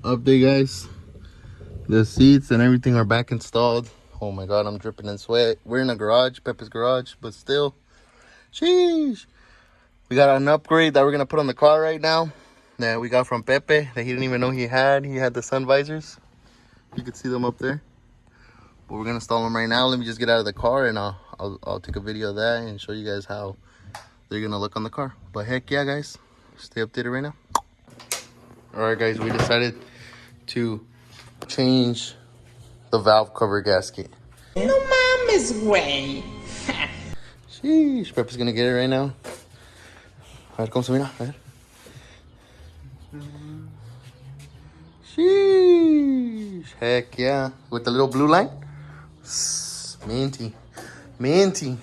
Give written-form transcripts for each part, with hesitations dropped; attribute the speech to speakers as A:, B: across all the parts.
A: Update, guys. The seats and everything are back installed. Oh my god, I'm dripping in sweat. We're in a garage, Pepe's garage, but still, sheesh. We got an upgrade that we're gonna put on the car right now that we got from Pepe that he didn't even know he had. He had the sun visors. You can see them up there. But we're gonna install them right now. Let me just get out of the car and I'll take a video of that and show you guys how they're gonna look on the car. But heck yeah, guys, stay updated right now. All right, guys, we decided to change the valve cover gasket.
B: No mama's way.
A: Sheesh, Pepe's gonna get it right now. A ver cómo se mira, a ver. Sheesh, heck yeah. With the little blue line. Minty. Minty.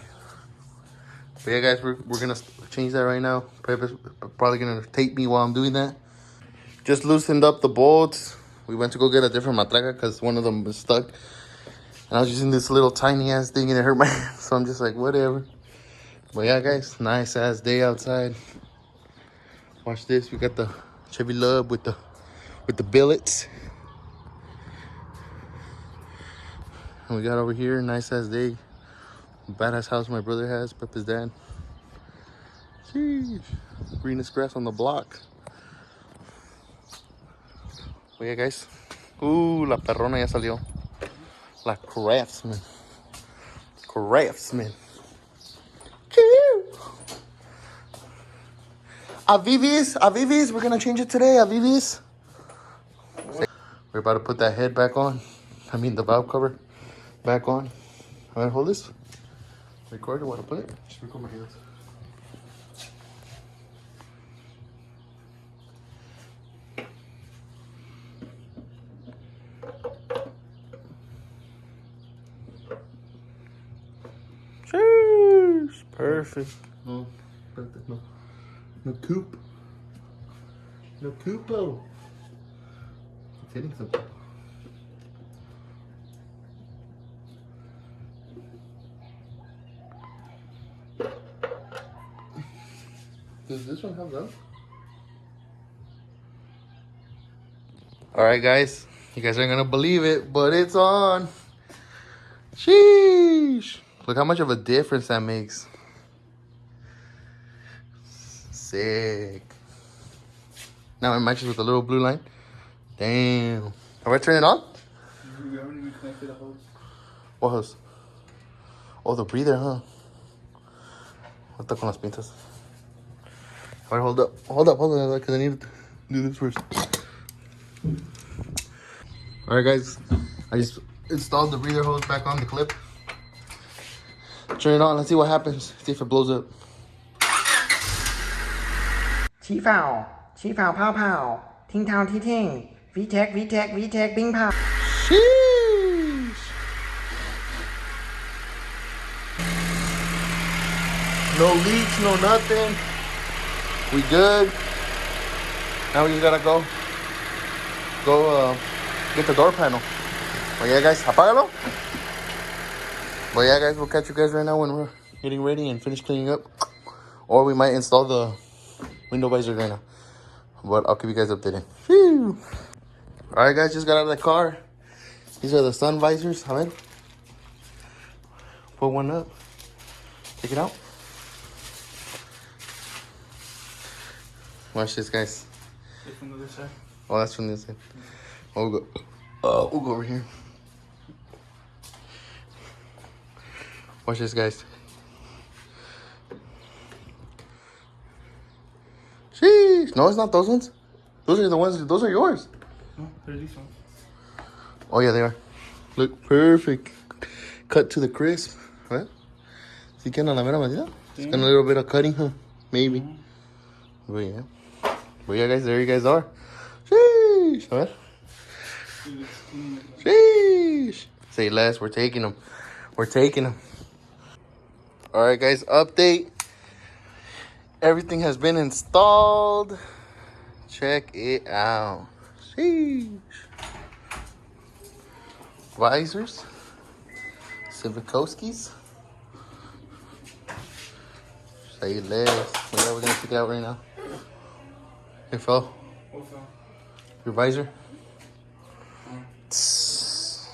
A: But yeah, guys, we're gonna change that right now. Pepe's probably gonna tape me while I'm doing that. Just loosened up the bolts. We went to go get a different matraca because one of them was stuck. And I was using this little tiny ass thing and it hurt my hand. So I'm just like, whatever. But yeah, guys, nice ass day outside. Watch this. We got the Chevy Love with the billets. And we got over here, nice ass day. Badass house my brother has, Pepe's dad. Sheesh. Greenest grass on the block. But yeah, guys. La perrona ya salió. La Craftsman. Craftsman. Avivis, we're gonna change it today, Avivis. We're about to put that head back on. I mean the valve cover back on. All right, hold this. Record it, want to put it? Just record my hands. Cheers! Perfect. No, no. No coop. No cupo. It's hitting something. Does this one have that? Alright, guys. You guys aren't gonna believe it, but it's on. Sheesh. Look how much of a difference that makes. Sick. Now it matches with the little blue line. Damn. Have I turned it on?
C: You haven't even connected the hose.
A: What hose? Oh, the breather, huh? Está con las pinzas. All right, hold up, because I need to do this first. All right, guys. I just installed the breather hose back on the clip. Turn it on. Let's see what happens. See if it blows up.
B: 起跑泡泡听套踢听 VTEC 冰炮
A: Sheesh. No leaks, no nothing. We good. Now we just gotta go get the door panel. But yeah, guys, apágalo. But yeah, guys, we'll catch you guys right now when we're getting ready and finish cleaning up. Or we might install the window visor right now. But I'll keep you guys updated. Whew. All right, guys, just got out of the car. These are the sun visors. A ver. Put one up. Take it out. Watch this, guys.
C: It's from the other side.
A: Oh, that's from this side. Oh, we'll go over here. Watch this, guys. Sheesh. No, it's not those ones. Those are the ones. Those are yours.
C: No, they're these ones.
A: Oh, yeah, they are. Look, perfect. Cut to the crisp. Right? See, can a la mera medida? It's got a little bit of cutting, huh? Maybe. But yeah. But yeah, guys, there you guys are. Sheesh. A ver. Sheesh. Say less. We're taking them. We're taking them. All right, guys, update. Everything has been installed. Check it out. Sheesh. Visors. Civic's. Say less. Yeah, we're gonna take it out right now. Hey, fella.
C: What's up?
A: Your visor. Hey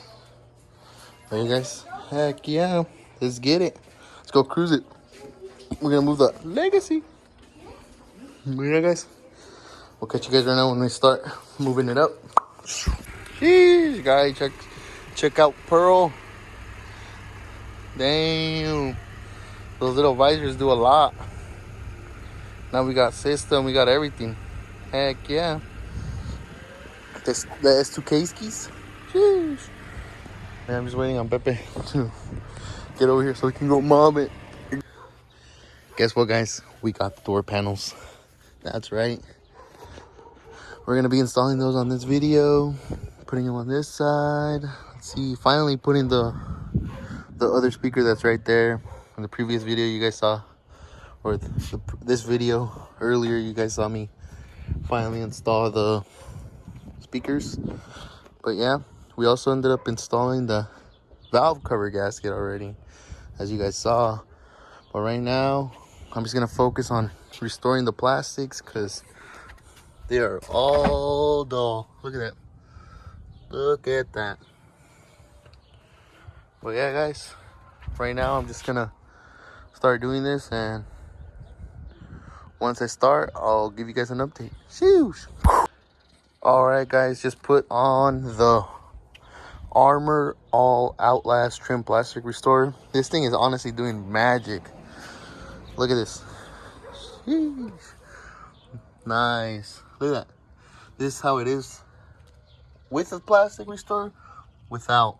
A: guys, heck yeah, let's get it. Let's go cruise it. We're gonna move the legacy. Yeah, guys. We'll catch you guys right now when we start moving it up. Jeez, guys, check out Pearl. Damn, those little visors do a lot. Now we got system, we got everything. Heck yeah. The S2K skis. Jeez. Man, I'm just waiting on Pepe to get over here so we can go mom it. Guess what, guys? We got the door panels. That's right. We're gonna be installing those on this video, putting them on this side. Let's see, finally putting the other speaker that's right there. In the previous video you guys saw, or this video earlier, you guys saw me finally install the speakers. But yeah, we also ended up installing the valve cover gasket already, as you guys saw. But right now, I'm just gonna focus on restoring the plastics because they are all dull. Look at that. Look at that. But yeah, guys, right now I'm just gonna start doing this, and once I start, I'll give you guys an update. Sheesh. Alright guys, just put on the Armor All Outlast Trim Plastic Restorer. This thing is honestly doing magic. Look at this. Sheesh. Nice. Look at that. This is how it is with the plastic restorer, without.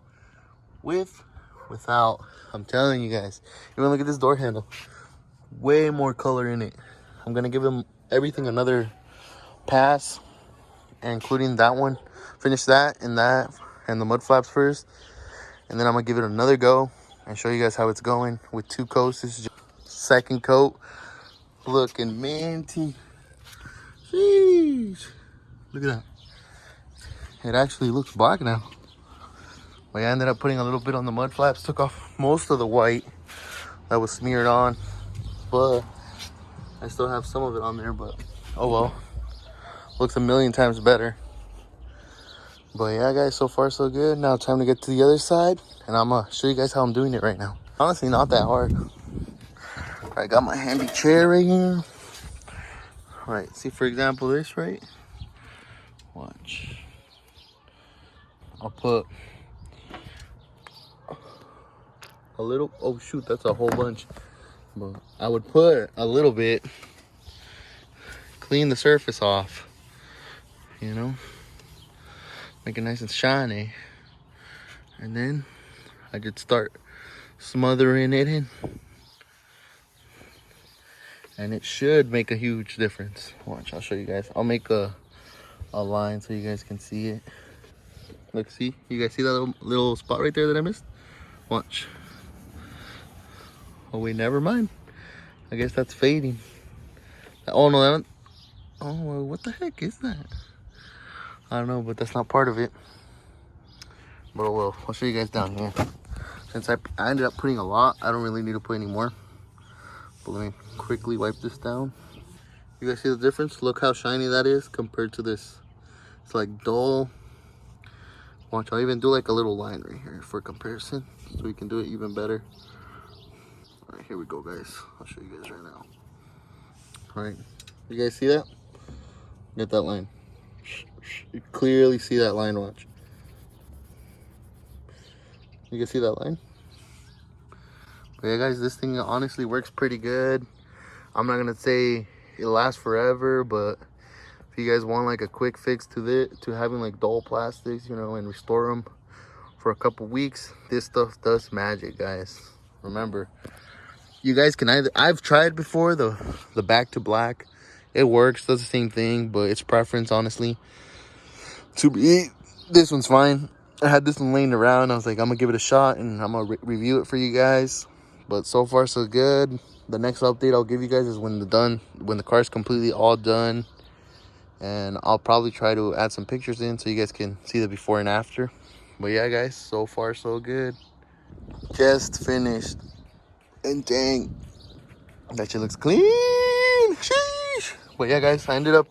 A: Without. I'm telling you guys. Even look at this door handle. Way more color in it. I'm gonna give them everything another pass, including that one. Finish that and the mud flaps first, and then I'm gonna give it another go and show you guys how it's going with 2 coats. This is just second coat, looking minty. Sheesh. Look at that. It actually looks black now. But I ended up putting a little bit on the mud flaps, took off most of the white that was smeared on, but I still have some of it on there. But oh well, looks a million times better. But yeah, guys, so far so good. Now time to get to the other side, and I'm gonna show you guys how I'm doing it right now. Honestly, not that hard. I got my handy chair right here. All right, see, for example, this, right? Watch. I'll put a little, oh shoot, that's a whole bunch. But I would put a little bit, clean the surface off, you know, make it nice and shiny. And then I could start smothering it in. And it should make a huge difference. Watch, I'll show you guys. I'll make a line so you guys can see it. Look, see? You guys see that little spot right there that I missed? Watch. Oh wait, never mind. I guess that's fading. Oh no, that one. Oh, what the heck is that? I don't know, but that's not part of it. But oh well, I'll show you guys down here. Since I ended up putting a lot, I don't really need to put any more. But let me quickly wipe this down. You guys see the difference? Look how shiny that is compared to this. It's like dull. Watch, I'll even do like a little line right here for comparison, so we can do it even better. All right, here we go, guys. I'll show you guys right now. All right, you guys see that? Get that line. You clearly see that line, watch. You can see that line? But yeah, guys, this thing honestly works pretty good. I'm not gonna say it lasts forever, but if you guys want like a quick fix to having like dull plastics, you know, and restore them for a couple weeks, this stuff does magic, guys. Remember, you guys can either, I've tried before the back to black. It works, does the same thing, but it's preference, honestly. To be, this one's fine. I had this one laying around. I was like, I'm gonna give it a shot and I'm gonna review it for you guys. But so far so good. The next update I'll give you guys is when the car's completely all done, and I'll probably try to add some pictures in so you guys can see the before and after. But yeah, guys, so far so good. Just finished, and dang, that shit looks clean. Sheesh. But yeah, guys, I ended up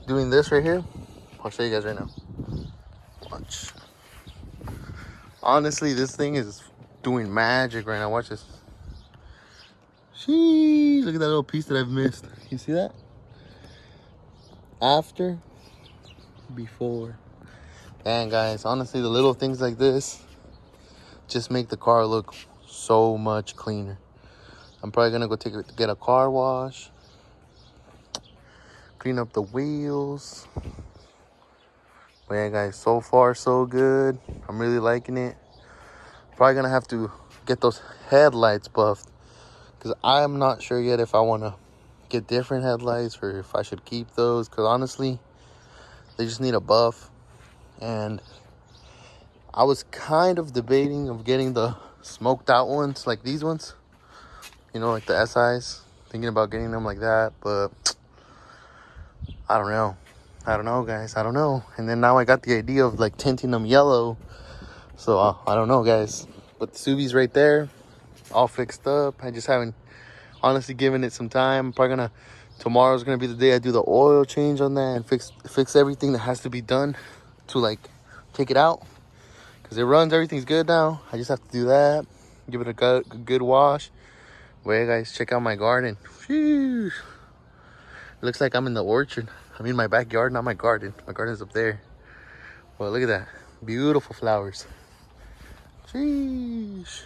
A: doing this right here. I'll show you guys right now. Watch. Honestly, this thing is doing magic right now. Watch this. Sheesh, look at that little piece that I've missed. You see that? After, before. And guys, honestly, the little things like this just make the car look so much cleaner. I'm probably gonna go get a car wash, clean up the wheels. But yeah, guys, so far so good. I'm really liking it. Probably gonna have to get those headlights buffed, because I'm not sure yet if I want to get different headlights or if I should keep those, because honestly, they just need a buff. And I was kind of debating of getting the smoked out ones, like these ones, you know, like the SIs, thinking about getting them like that, but I don't know, guys, I don't know. And then now I got the idea of like tinting them yellow, so I don't know, guys. But the Subi's right there, all fixed up. I just haven't honestly given it some time. Tomorrow's gonna be the day I do the oil change on that and fix everything that has to be done to like take it out, because it runs, everything's good now. I just have to do that, give it a good wash. Well, yeah, guys, check out my garden. Phew. It looks like I'm in the orchard. I'm in my backyard, not my garden. My garden's up there. Well, look at that, beautiful flowers. Sheesh.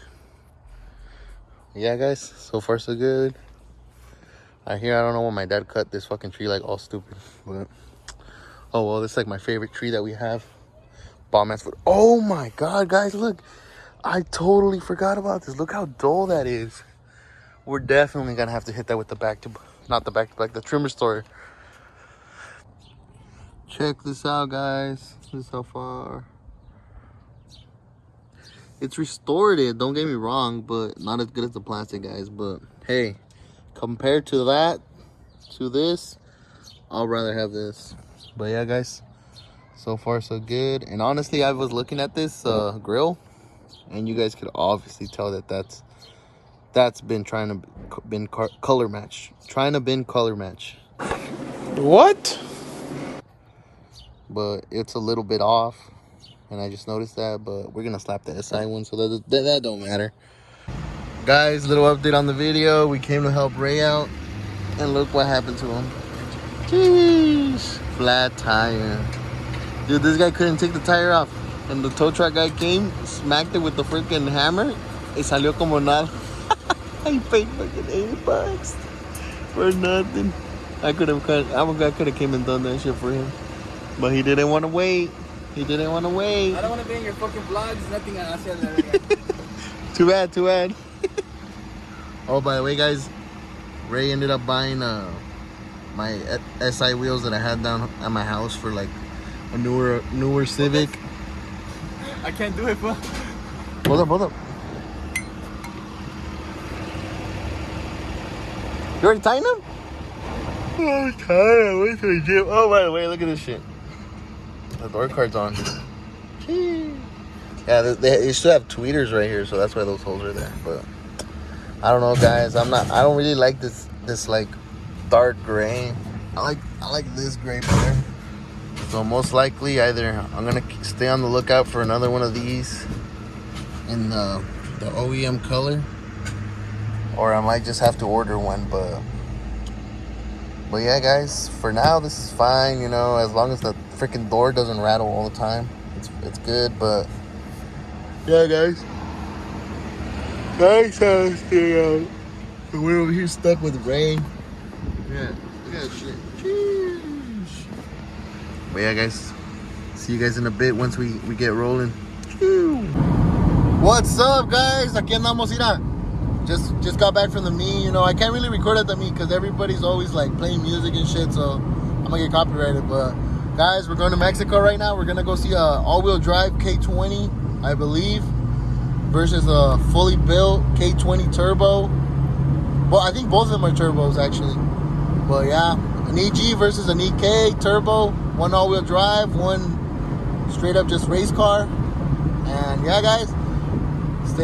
A: Yeah, guys, so far so good. I don't know when my dad cut this fucking tree like all stupid, but oh well, this is like my favorite tree that we have. Bomb ass foot. Oh my god, guys, look, I totally forgot about this. Look how dull that is. We're definitely gonna have to hit that with the the trimmer store. Check this out, guys. This is how far. It's restorative, don't get me wrong, but not as good as the plastic, guys. But hey, compared to this, I'll rather have this. But yeah, guys, so far so good. And honestly, I was looking at this grill, and you guys could obviously tell that that's been color match.
C: What?
A: But it's a little bit off, and I just noticed that. But we're gonna slap the SI one, so that don't matter. Guys, little update on the video. We came to help Ray out, and look what happened to him. Jeez, flat tire. Dude, this guy couldn't take the tire off, and the tow truck guy came, smacked it with the freaking hammer. Y salió como nada. I paid fucking $80 for nothing. I could have came and done that shit for him, but he didn't want to wait.
C: I don't want to be in your fucking vlogs. Nothing I said there.
A: Too bad. Oh, by the way, guys, Ray ended up buying my SI wheels that I had down at my house for like a newer Civic.
C: I can't do it, bro.
A: Hold up. You already tying them? I'm tired. I went to the gym. Oh, by the way, look at this shit. The door card's on. Yeah, they still have tweeters right here, so that's why those holes are there. But I don't know, guys. I don't really like this like dark gray. I like this gray better. So most likely, either I'm gonna stay on the lookout for another one of these in the OEM color, or I might just have to order one. But yeah, guys, for now this is fine, you know, as long as the freaking door doesn't rattle all the time. It's good. But yeah, guys, we're over here stuck with rain. Yeah, look at that shit. Jeez. But yeah, guys, see you guys in a bit once we get rolling. What's up, guys? Aquí andamos, mira. Just got back from the meet. You know, I can't really record at the meet because everybody's always like playing music and shit, so I'm gonna get copyrighted. But guys, we're going to Mexico right now. We're gonna go see a all-wheel drive K20, I believe, versus a fully built K20 turbo. Well, I think both of them are turbos actually. But yeah, an EG versus an EK turbo, one all-wheel drive, one straight up just race car. And yeah, guys,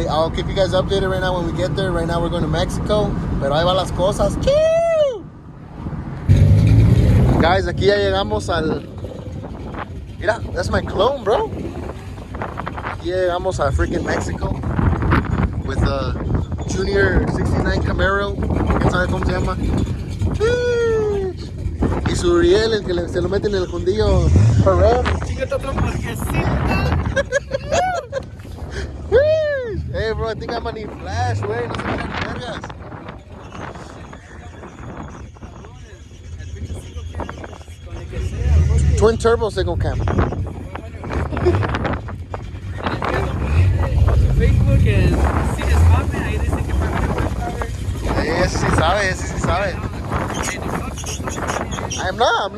A: I'll keep you guys updated right now when we get there. Right now we're going to Mexico, pero ahí va las cosas. ¡Choo! Guys, aquí ya llegamos al... Mira, that's my clone, bro. Aquí llegamos a freaking Mexico with a Junior 69 Camaro. ¿Quién sabe cómo se llama? Y su Uriel, el que se lo mete en el fundillo.
C: Chíngate otro marquesita.
A: Hey bro, I think I'm gonna need flash, güey. No se miran ni vergas. Twin turbo single cam.
C: Facebook es si les mame, ahí dice que para
A: Ese sí sabe, ese sí sabe. I'm not.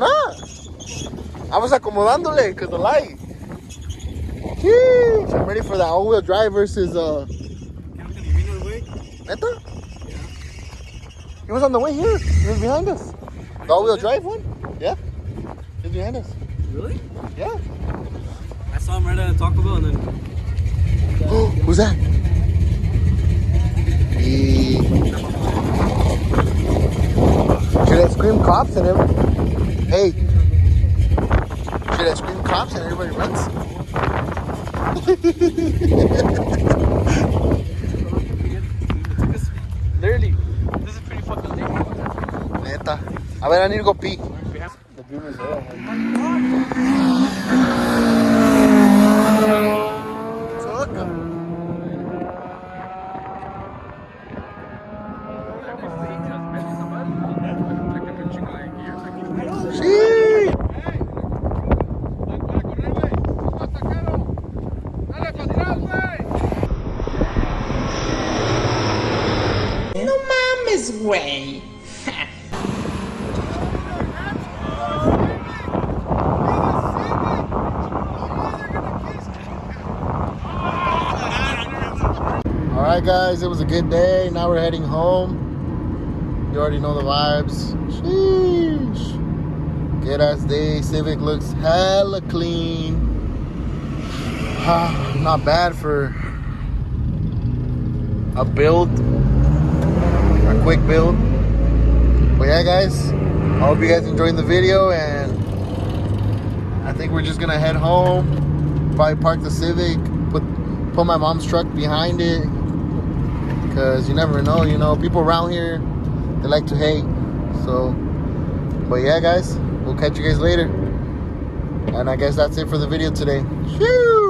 A: I was acomodándole because the light. Sheesh, I'm ready for that all-wheel drive versus Neta? He was on the way here. He was behind us. The all-wheel drive one? Yeah. He's behind us.
C: Really?
A: Yeah.
C: I saw him right at Taco Bell and then.
A: Who's that? Should I scream cops and everybody? Hey. Should I scream cops and everybody runs?
C: Literally, this is pretty fucking late.
A: Neta. A ver, I need to go pee.
C: The dream is there.
B: No mames, güey.
A: Alright guys, it was a good day. Now we're heading home. You already know the vibes. Sheesh. Good ass day. Civic looks hella clean. Not bad for a build. A quick build. But yeah guys, I hope you guys enjoyed the video, and I think we're just gonna head home. Probably park the Civic, put my mom's truck behind it, because you never know, you know, people around here, they like to hate. So, but yeah guys, we'll catch you guys later. And I guess that's it for the video today. Shoo!